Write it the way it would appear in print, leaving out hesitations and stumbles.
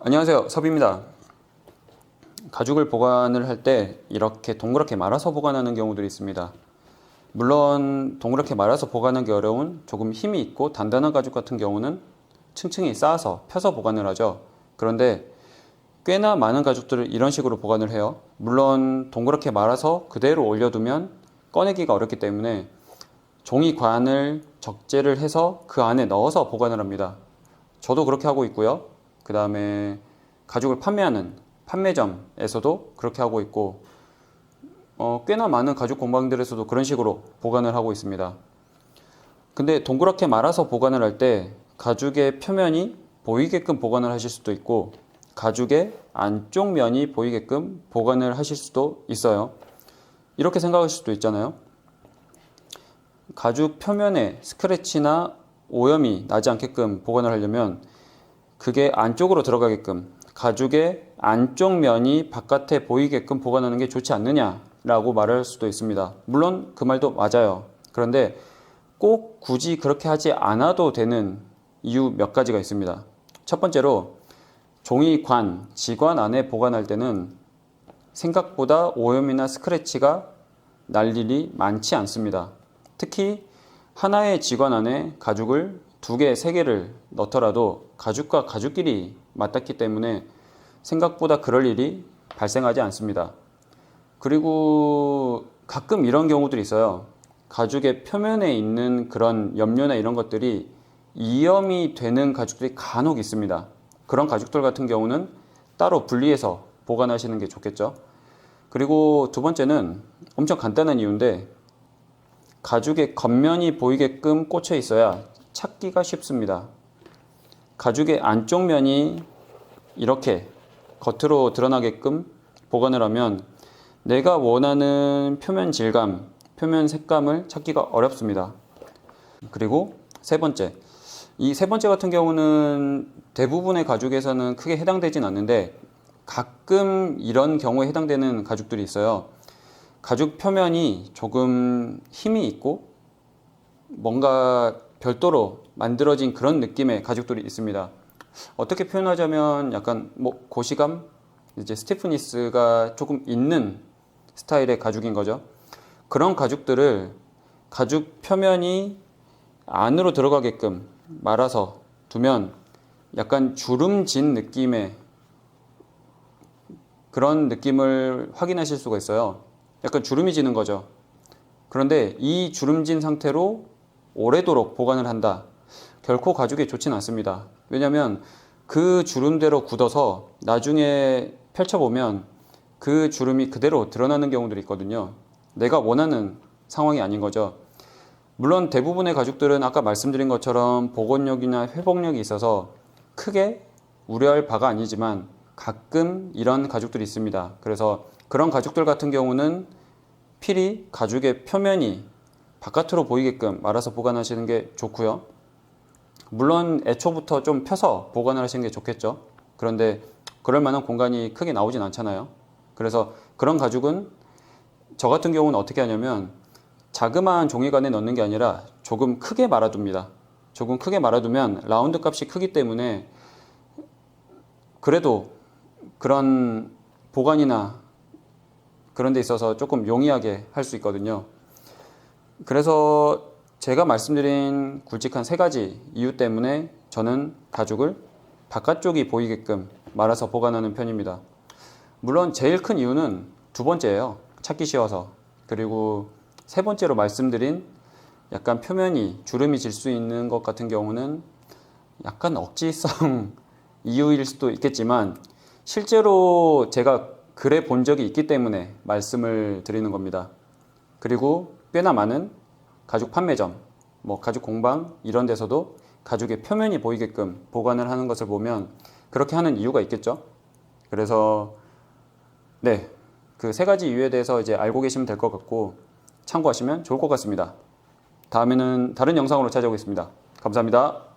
안녕하세요, 섭입니다. 가죽을 보관을 할 때 이렇게 동그랗게 말아서 보관하는 경우들이 있습니다. 물론 동그랗게 말아서 보관하기 어려운 조금 힘이 있고 단단한 가죽 같은 경우는 층층이 쌓아서 펴서 보관을 하죠. 그런데 꽤나 많은 가죽들을 이런 식으로 보관을 해요. 물론 동그랗게 말아서 그대로 올려두면 꺼내기가 어렵기 때문에 종이관을 적재를 해서 그 안에 넣어서 보관을 합니다. 저도 그렇게 하고 있고요. 그 다음에 가죽을 판매하는 판매점에서도 그렇게 하고 있고, 꽤나 많은 가죽 공방들에서도 그런 식으로 보관을 하고 있습니다. 근데 동그랗게 말아서 보관을 할 때 가죽의 표면이 보이게끔 보관을 하실 수도 있고, 가죽의 안쪽 면이 보이게끔 보관을 하실 수도 있어요. 이렇게 생각하실 수도 있잖아요. 가죽 표면에 스크래치나 오염이 나지 않게끔 보관을 하려면 그게 안쪽으로 들어가게끔, 가죽의 안쪽 면이 바깥에 보이게끔 보관하는 게 좋지 않느냐라고 말할 수도 있습니다. 물론 그 말도 맞아요. 그런데 꼭 굳이 그렇게 하지 않아도 되는 이유 몇 가지가 있습니다. 첫 번째로 종이관, 지관 안에 보관할 때는 생각보다 오염이나 스크래치가 날 일이 많지 않습니다. 특히 하나의 지관 안에 가죽을 2개, 3개를 넣더라도 가죽과 가죽끼리 맞닿기 때문에 생각보다 그럴 일이 발생하지 않습니다. 그리고 가끔 이런 경우들이 있어요. 가죽의 표면에 있는 그런 염료나 이런 것들이 이염이 되는 가죽들이 간혹 있습니다. 그런 가죽들 같은 경우는 따로 분리해서 보관하시는 게 좋겠죠. 그리고 두 번째는 엄청 간단한 이유인데, 가죽의 겉면이 보이게끔 꽂혀 있어야 찾기가 쉽습니다. 가죽의 안쪽 면이 이렇게 겉으로 드러나게끔 보관을 하면 내가 원하는 표면 질감, 표면 색감을 찾기가 어렵습니다. 그리고 세 번째, 이 세 번째 같은 경우는 대부분의 가죽에서는 크게 해당되진 않는데 가끔 이런 경우에 해당되는 가죽들이 있어요. 가죽 표면이 조금 힘이 있고 뭔가 별도로 만들어진 그런 느낌의 가죽들이 있습니다. 어떻게 표현하자면 약간 고시감? 이제 스티프니스가 조금 있는 스타일의 가죽인 거죠. 그런 가죽들을 가죽 표면이 안으로 들어가게끔 말아서 두면 약간 주름진 느낌의 그런 느낌을 확인하실 수가 있어요. 약간 주름이 지는 거죠. 그런데 이 주름진 상태로 오래도록 보관을 한다. 결코 가죽에 좋진 않습니다. 왜냐하면 그 주름대로 굳어서 나중에 펼쳐보면 그 주름이 그대로 드러나는 경우들이 있거든요. 내가 원하는 상황이 아닌 거죠. 물론 대부분의 가죽들은 아까 말씀드린 것처럼 복원력이나 회복력이 있어서 크게 우려할 바가 아니지만 가끔 이런 가죽들이 있습니다. 그래서 그런 가죽들 같은 경우는 필히 가죽의 표면이 바깥으로 보이게끔 말아서 보관하시는 게 좋고요. 물론 애초부터 좀 펴서 보관을 하시는 게 좋겠죠. 그런데 그럴 만한 공간이 크게 나오진 않잖아요. 그래서 그런 가죽은 저 같은 경우는 어떻게 하냐면 자그마한 종이관에 넣는 게 아니라 조금 크게 말아둡니다. 조금 크게 말아두면 라운드 값이 크기 때문에 그래도 그런 보관이나 그런 데 있어서 조금 용이하게 할 수 있거든요. 그래서 제가 말씀드린 굵직한 3가지 이유 때문에 저는 가죽을 바깥쪽이 보이게끔 말아서 보관하는 편입니다. 물론 제일 큰 이유는 두 번째예요. 찾기 쉬워서. 그리고 세 번째로 말씀드린 약간 표면이 주름이 질 수 있는 것 같은 경우는 약간 억지성 이유일 수도 있겠지만 실제로 제가 그래 본 적이 있기 때문에 말씀을 드리는 겁니다. 그리고 꽤나 많은 가죽 판매점, 가죽 공방 이런 데서도 가죽의 표면이 보이게끔 보관을 하는 것을 보면 그렇게 하는 이유가 있겠죠. 그래서 네, 그 3가지 이유에 대해서 이제 알고 계시면 될 것 같고 참고하시면 좋을 것 같습니다. 다음에는 다른 영상으로 찾아오겠습니다. 감사합니다.